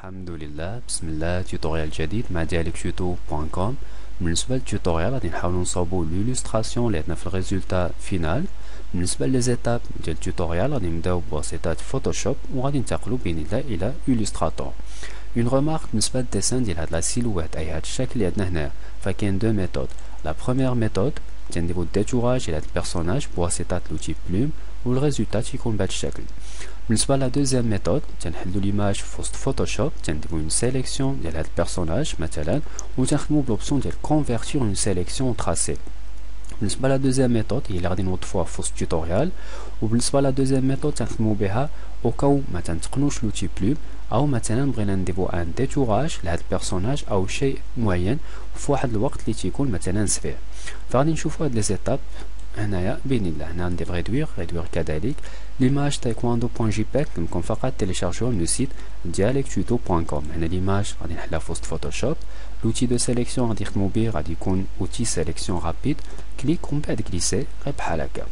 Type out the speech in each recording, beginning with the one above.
الحمد لله، بسم الله. توتوريال جديد مع dialectuto.com. بالنسبة للتوتوريال غادي نحاولو نصاوبو l'illustration اللي عندنا في الريزولتا فينال. بالنسبة ليزيتاب ديال التوتوريال غادي نبداو بواسطة فوتوشوب وغادي ننتقلو بإذن الله إلى إليستراتور. اون ريمارك بالنسبة للديسان ديال هاد لا سيلوات أي هاد الشكل اللي عندنا هنايا، فكاين دو ميثود. لا بروميير ميثود تنديرو الديتوراج ديال هاد البيرسوناج بواسطة لوتي بلوم والريزولتا تيكون بهاد الشكل. بالنسبة لا دوزيام ميثود تنحلو ليماج في وسط فوتوشوب، تنديرو اون سيليكسيون ديال هاد البيرسوناج مثلا وتنخدمو بلوبسيون ديال كونفيرتير اون سيليكسيون تراسي. بالنسبة لا دوزيام ميثود هي اللي غادي نوظفوها في وسط التوتوريال، وبالنسبة لا دوزيام ميثود تنخدمو بها اوكاو ما تنتقنوش لوتي بلوم او مثلا بغينا نديرو ان ديتوراج لهاد البيرسوناج او شيء معين في واحد الوقت اللي تيكون مثلا سريع. فغادي نشوفو هاد لي زيتاب هنايا باذن الله. هنا ندير ريدوير كذلك ليماج taekwondo.jpg. يمكن فقط تيليشارجيو من السيت dialectuto.com. هنا ليماج غادي نحلها في وسط فوتوشوب. لوتي دو سيليكسيون غادي نخدمو بيه غادي يكون اوتي سيليكسيون رابيد، كليك ومن بعد غليسي غير بحال هكا.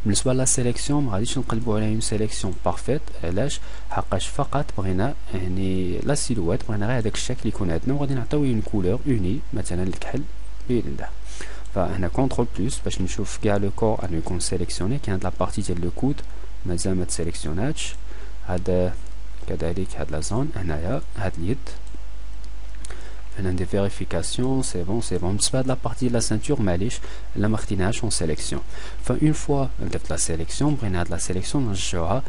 بالنسبه لا سيليكسيون ما غاديش نقلبو على اون سيليكسيون بارفيت، علاش؟ حقاش فقط بغينا يعني لا سيلوات بغينا غير هذاك الشكل يكون عندنا، وغادي نعطيو اون كولور اوني مثلا الكحل باذن الله. فهنا كونترول بلس باش نشوف كاع لو كور انو يكون سيليكسيوني. كاين هاد لابارتي ديال لو كود مازال ما تسيليكسيوناتش، هاد كذلك هاد لا زون هنايا هاد اليد. هنا ندير فيريفيكاسيون سي بون. بالنسبه لهاد لابارتي ديال لا سانتور معليش لا ما خديناهاش اون سيليكسيون. فاون فوا درت لا سيليكسيون بغينا هاد لا سيليكسيون نرجعوها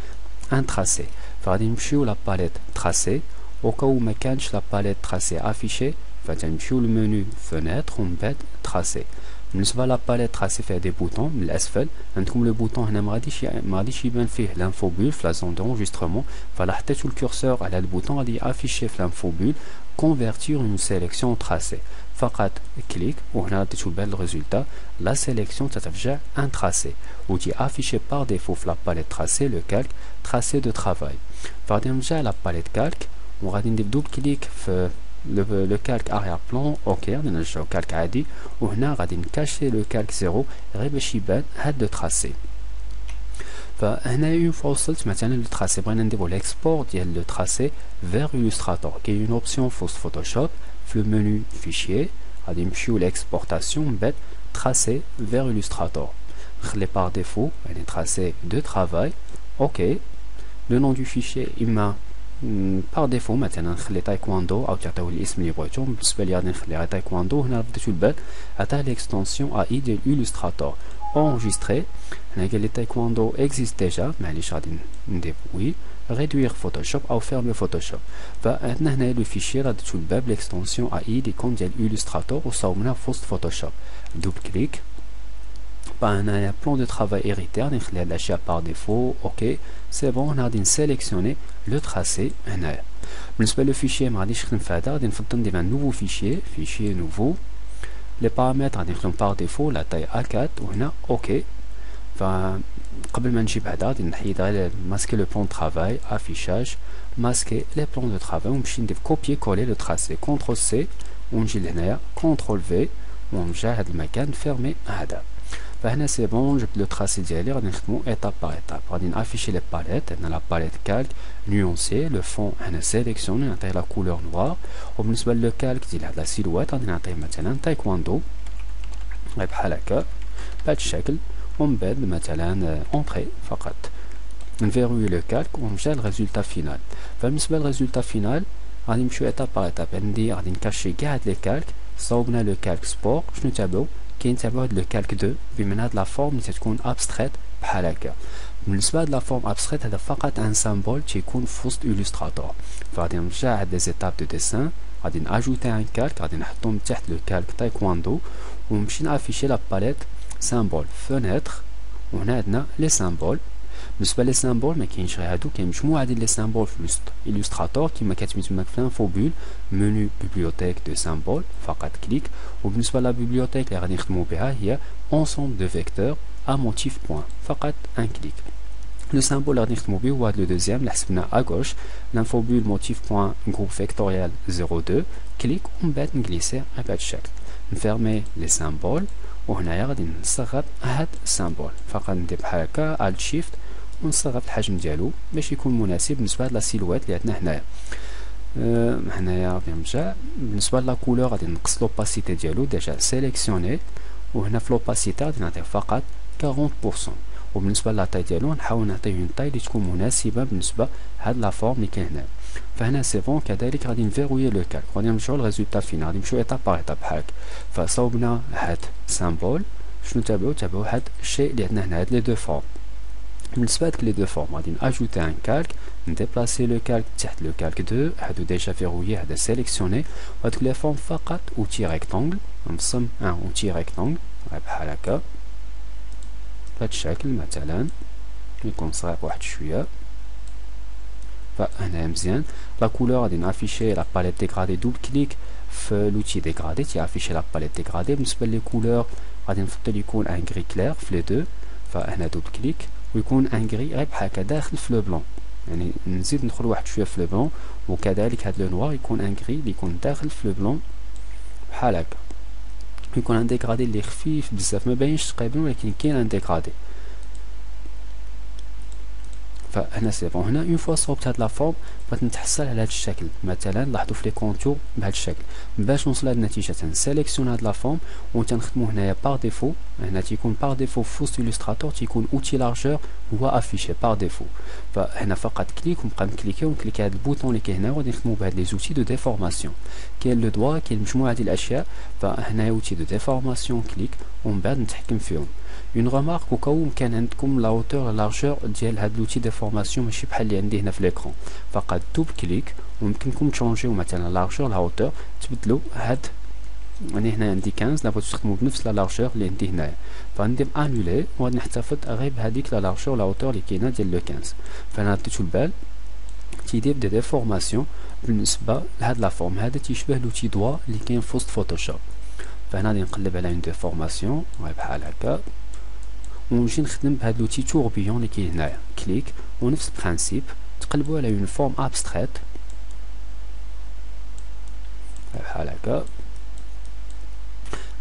ان تراسي، فغادي نمشيو لا باليت تراسي. وكاو ما كانش لا باليت تراسي افيشي فتنمشيو للمنيو فونيتر ومن بعد تراسي. بالنسبه لا باليت تراسي فيها دي بوطون من الاسفل، عندكم لو بوطون هنا ما غاديش يبان فيه لانفوبول في لا زون دونجسترمون، فلا حطيتو الكورسور على البوطون غادي افيشي في لانفوبول convertir une sélection tracée. فقط كليك وهنا عطيتو البال الريزولتا لا سيليكسيون تترجع ان تراسي وتي افيشي بار ديفو في لا باليت تراسي لو كالك تراسي دو ترافاي. فغادي نرجع لا باليت كالك وغادي ندير دوبل كليك في لو كالك اريير بلان. اوكي غادي نرجعو كالك عادي، وهنا غادي نكاشي لو كالك زيرو غير باش يبان هاد لو تراسي. فهنا اون فوا وصلت مثلا لو تراسي بغينا نديرو ليكسبور ديال لو تراسي فيغ إليستراتور. كاين اون اوبسيون في وسط فوتوشوب في لو منيو فيشيي غادي نمشيو ليكسبورتاسيون من بعد تراسي فيغ إليستراتور. نخلي بار ديفو يعني تراسي دو ترافاي. اوكي لو نون دو فيشيي اما بار ديفو مثلا نخلي تايكواندو او تعطيو الاسم اللي بغيتو. بالنسبه لي غادي نخليها غير تايكواندو. هنا بديتو البال عطاه ليكستونسيون اي ديال إليستراتور enregistré. هنا قال لي تايكواندو اكزيست ديجا، معليش غادي ندير وي ريدوير فوتوشوب او فيرمي فوتوشوب. فعندنا هنا لو فيشي رديتو الباب ليكستونسيون اي دي كون ديال إليستراتور وصاوبناه في وسط فوتوشوب. دوبل كليك هنايا بلان دو ترافاي هيريتي غادي نخليها الاشياء بار ديفو. اوكي سي بون. هنا غادي نسيليكسيوني لو تراسي هنايا. بالنسبه لو فيشي ما غاديش نخدم في هذا، غادي نفضل ندير ان نوفو فيشي نوفو. لي بارامتر غادي نخدم بار ديفو لا تاي A4 وهنا اوكي. فقبل ما نجيب هذا غادي نحيد غير ماسكي لو بلان ترافاي افيشاج ماسكي لي بلان دو ترافاي ونمشي ندير كوبيي كولي لو تراسي كونترول سي ونجي لهنايا كونترول في ونرجع هذا المكان نفيرمي هذا. فهنا سي بون جبت لو تراسي ديالي غادي نخدمو ايتاب باغ ايتاب. غادي نافيشي لي باليت. عندنا لا باليت كالك نيونسي لو فون هنا سيليكسيوني نعطيه لا كولور نوار. وبالنسبه لو كالك ديال هاد لا سيلوات غادي نعطيه مثلا تايكواندو غير بحال هكا بهاد الشكل، ومن بعد مثلا اونطري فقط نفيروي لو كالك ونرجع للريزولتا فينال. فبالنسبه للريزولتا فينال غادي نمشيو ايتاب باغ ايتاب. عندي غادي نكاشي كاع هاد لي كالك. صاوبنا لو كالك سبور شنو تابعو كاين تابعو هاد لو كالك 2 بمن هاد لا فورم اللي تكون ابستريت بحال هكا. بالنسبه لهاد لا فورم ابستريت هذا فقط ان سامبول تيكون في وسط إليستراتور. فغادي نرجع هاد لي زيتاب دو ديسان غادي ناجوتي ان كالك غادي نحطو من تحت لو كالك تايكواندو ونمشي نافيشي لا باليت سامبول فونيتر. وهنا عندنا لي سامبول. بالنسبه لي سامبول ما كاينش غير هادو، كاين مجموعه ديال لي سامبول في وسط إليستراتور كما كتبين تماك في لانفوبول منيو بيبليوتيك دو سامبول فقط كليك. وبالنسبه لا بيبليوتيك اللي غادي نخدمو بها هي ensemble de vecteurs à motif point فقط ان كليك. لو سامبول غادي نخدمو بيه هو هاد لو دوزيام اللي حسبنا اغوش لانفوبول موتيف بوين جروب فيكتوريال 02 كليك ومن بعد نجليسي بهذا الشكل. نفيرمي لي سامبول وهنايا غادي نصغر هاد السامبول فقط ندير بحال هكا الت شيفت ونصغر الحجم ديالو باش يكون مناسب بالنسبه لا سيلوات اللي عندنا هنايا. هنايا غادي نرجع بالنسبه لا كولور غادي نقص لوباسيتي ديالو ديجا سيليكسيوني، وهنا في لوباسيتي غادي نعطيه فقط 40%. وبالنسبه لا طاي ديالو نحاول نعطيه اون طاي اللي تكون مناسبه بالنسبه لهاد لا فورم اللي كاين هنا. فهنا سي بون. كذلك غادي نفيروي لو كالك، غادي نرجعو للريزولتا فينال، غادي نمشيو ايطاب باغ ايطاب بحال هكا. فصوبنا هاد سامبول، شنو تابعو هاد الشيء اللي عندنا هنا، هاد لي دو فورم. بالنسبه لهاد لي دو فورم غادي ناجوتي ان كالك، نديبلاسي لو كالك تحت لو كالك 2، هادو ديجا فيرويي، هذا سيليكسيوني. وهادوك لي فورم فقط اوتي ريكتونغل، نرسم ان اوتي ريكتونغل بحال هكا بهاد الشكل مثلا، يكون صغير واحد شويه. فهنا مزيان. لا كولور غادي نافيشي لا باليت ديغرادي، دوبل كليك في لوتي ديغرادي تيافيشي لا باليت ديغرادي. بالنسبه لي كولور غادي نفضل يكون ان غري كلير في لي دو، فهنا دوبل كليك ويكون ان غري غير بحال هكا داخل في لو بلون، يعني نزيد ندخل واحد شويه في لو بلون. وكذلك هاد لو نوار يكون ان غري اللي يكون داخل في لو بلون بحال هكا، يكون ان ديغرادي اللي خفيف بزاف، ما باينش تقريبا ولكن كاين ان ديغرادي. فهنا سي بون. هنا اون فوا صوبت هاد لا فورم بغيت نتحصل على هاد الشكل، مثلا لاحظوا في لي كونتور بهاد الشكل. باش نوصل لهاد النتيجه تنسيليكسيون هاد لا فورم وتنخدمو هنايا باغ ديفو. هنا تيكون باغ ديفو في وسط إليستراتور تيكون اوتي لارجور هو افيشي باغ ديفو. فهنا فقط كليك ونبقى نكليكي ونكليكي هاد البوطون اللي كاين هنا، وغادي نخدمو بهاد لي زوتي دو ديفورماسيون. كاين لو دوا، كاين مجموعه ديال الاشياء. فهنا اوتي دو ديفورماسيون كليك ومن بعد نتحكم فيهم. اون ريمارك، وكاو كان عندكم لا هوتور لارجور ديال هاد لوتي ديفورماسيون ماشي بحال اللي عندي هنا في ليكرون، فقط دوب كليك ويمكنكم تشونجيو مثلا لارجور لا هوتور، تبدلوا هاد. يعني هنا عندي 15، بغيتو تخدموا بنفس لا لارجور اللي عندي هنايا، فغندير انولي وغادي نحتفظ غير بهذيك لا لارجور لا هوتور اللي كاينه ديال لو 15. فانا ديتو البال تيدير دي ديفورماسيون بالنسبه لهاد لا فورم. هذا تيشبه لوتي دوا اللي كاين في وسط فوتوشوب. فهنا غادي نقلب على اون ديفورماسيون بحال هكا، ونجي نخدم بهاد لوتي توربيون اللي كاين هنايا، كليك ونفس برانسيب تقلبوا على اون فورم ابستريت بحال هكا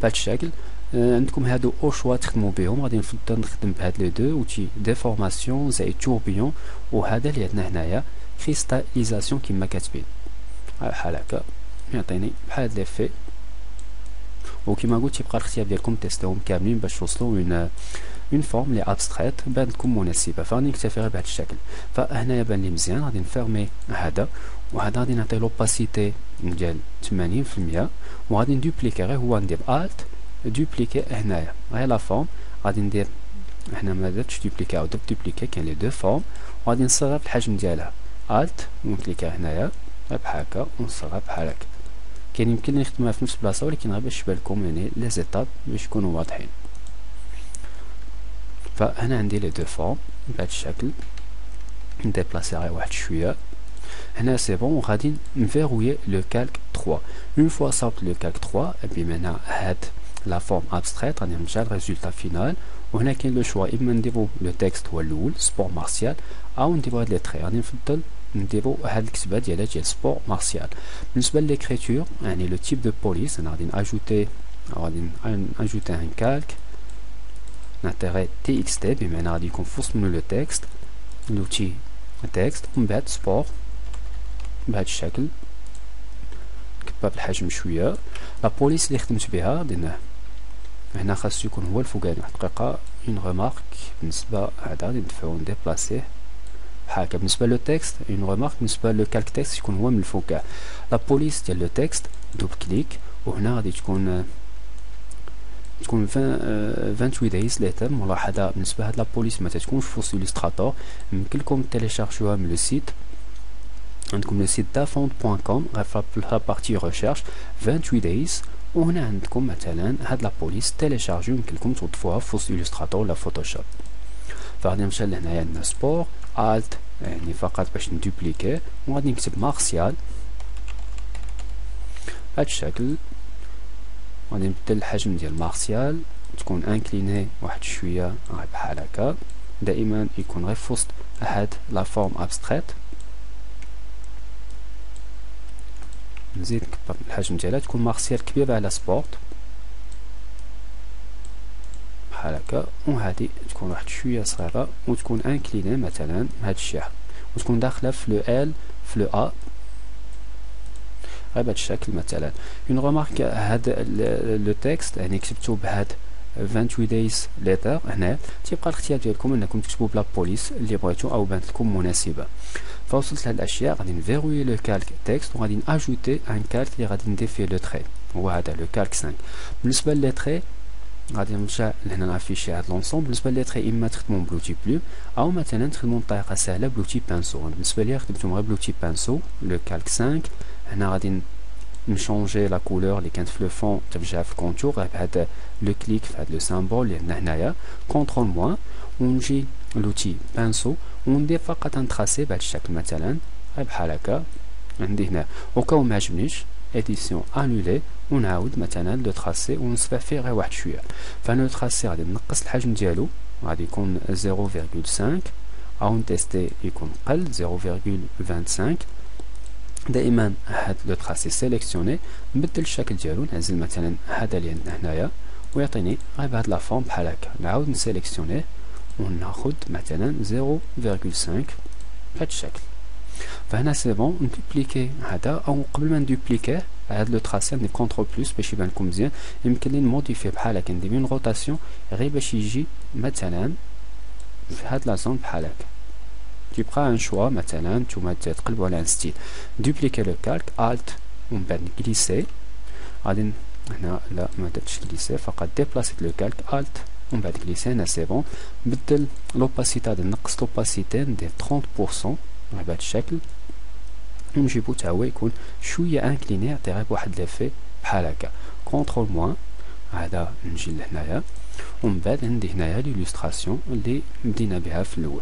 بهاد الشكل. عندكم هادو او شوا تخدموا بهم، غادي نفضل نخدم بهاد لي دو اوتي ديفورماسيون زائد توربيون، وهذا اللي عندنا هنايا كريستاليزاسيون كما كاتبين بحال هكا، يعطيني بحال هاد ليفي. وكما قلت يبقى الاختيار ديالكم تيستيهم كاملين باش توصلوا اون فورم لي ابستريت بان تكون مناسبه. فغادي نكتفي غير بهذا الشكل. فهنايا بان لي مزيان، غادي نفيرمي هذا، وهذا غادي نعطي لوباسيتي ديال 80%، وغادي ندوبليكي غير هو ندير الت دوبليكي هنايا غير لا فورم. غادي ندير هنا ما درتش دوبليكي او دوبليكي، كاين لي دو فورم، وغادي نصغر الحجم ديالها الت ونكليكي هنايا بحال هكا ونصغر بحال هكا. كاين يمكن نخدمها في نفس البلاصه، ولكن غير باش يبان يعني لي زيتاب باش يكونوا واضحين. فهنا عندي لي دو فورم بهذا الشكل، نديبلاسي غير واحد شويه. هنا سي بون، وغادي نفيروي لو كالك 3. اون فوا صاوبت لو كالك 3 بما هنا هاد لا فورم ابستريت، غادي نرجع للريزولتا فينال. وهنا كاين لو شوا، اما نديرو لو تكست هو الاول سبور مارسيال، او نديرو هاد لي تري. غادي نفضل نديرو هاد الكتابه ديال سبور مارسيال. بالنسبه لليكريتور يعني لو تيب دو بوليس، انا غادي ناجوتي ان كالك نعطي تي اكس تي، بمعنى غادي يكون في وسط منو لو تكست، لوتي تكست، ومن بعد سبور بهذا الشكل، نكبر بالحجم شويه. لا بوليس اللي خدمت بها غادي هنا خاصو يكون هو الفوقاني. واحد الدقيقه اون ريمارك بالنسبه هذا غادي ندفعو نديبلاسيه بحال هكا. بالنسبه لو تكست اون ريمارك، بالنسبه لو كالك تكست يكون هو من الفوق كاع. لا بوليس ديال لو تكست دوب كليك، وهنا غادي تكون 28 دايز ليتر. ملاحظه بالنسبه لهاد لا بوليس ما تكونش في وسط إليستراتور، يمكن لكم تيليشارجيوها من لو سيت. عندكم لو سيت dafont.com غير في لا بارتي ريشيرش 28 دايز، وهنا عندكم مثلا هاد لا بوليس تيليشارجيو، يمكن لكم توظفوها في وسط إليستراتور ولا فوتوشوب. فغادي نمشي لهنايا عندنا سبور الت يعني فقط باش ندوبليكي، وغادي نكتب مارسيال بهاد الشكل. غادي نبدل الحجم ديال مارسيال تكون انكليني واحد شويه بحال هكا، دائما يكون غير في وسط هاد لا فورم ابستريت. نزيد نكبر الحجم ديالها تكون مارسيال كبيره على سبورت بحال هكا، وهادي تكون واحد شويه صغيره وتكون انكليني مثلا هاد الشيء، وتكون داخله في لو ال في لو ا غير بهذا الشكل مثلا. اون ريمارك، هذا لو تكست يعني كتبتو بهذا 28 days later، هنا تيبقى الاختيار ديالكم انكم تكتبوا بلا بوليس اللي بغيتو او بانت لكم مناسبه. فوصلت لهاد الاشياء غادي نفيروي لو كالك تكست وغادي ناجوتي ان كالك اللي غادي ندير فيه لو تري، هو هذا لو كالك 5. بالنسبه لي تري غادي نرجع لهنا نافيشي هاد لونسومبل. بالنسبه لي تري اما تخدموا بلوتي بلو او مثلا تخدموا بطريقه سهله بلوتي بانسو. بالنسبه لي خدمتهم غير بلوتي بانسو لو كالك 5. هنا غادي نشونجي لا كولور اللي كانت في لو فون ترجع في الكونتور غير بهذا لو كليك في هذا لو سامبول اللي عندنا هنايا كونترول موان، ونجي لوتي بانسو وندير فقط نتراسي بهذا الشكل مثلا غير بحال هكا عندي هنا. وكاو ما عجبنيش اديسيون انولي ونعاود مثلا لو تراسي ونصبع فيه غير واحد شويه. فانا لو تراسي غادي نقص الحجم ديالو غادي يكون 0.5 او نتيستي يكون قل 0.25. دائما هاد لو تراسي سيليكسيوني نبدل الشكل ديالو، نعزل مثلا هذا اللي عندنا هنايا ويعطيني غير بهاد لا فورم بحال هكا. نعاود نسيليكسيونيه وناخد مثلا 0.5 بهاد الشكل. فهنا سي بون ندوبليكي هذا، او قبل ما ندوبليكيه هاد لو تراسي ندير كونترول بلس باش يبان لكم مزيان. يمكن لي نموديفيه بحال هكا ندير اون روتاسيون غير باش يجي مثلا في هاد لا زون بحال هكا. تيبقى ان شوا مثلا نتوما تقلبوا على ان ستيل. دوبليكي لو كالك الت ومن بعد غليسي. غادي هنا لا ما درتش غليسي، فقط ديبلاسيت لو كالك الت ومن بعد غليسي. هنا سي بون. نبدل لوباسيتي، غادي نقص لوباسيتي ندير 30% بهذا الشكل ونجيبو تا هو يكون شويه انكليني يعطي غير واحد ليفي بحال هكا. كونترول موان هذا نجي لهنايا ومن بعد عندي هنايا ليلوستراسيون اللي بدينا بها في الاول.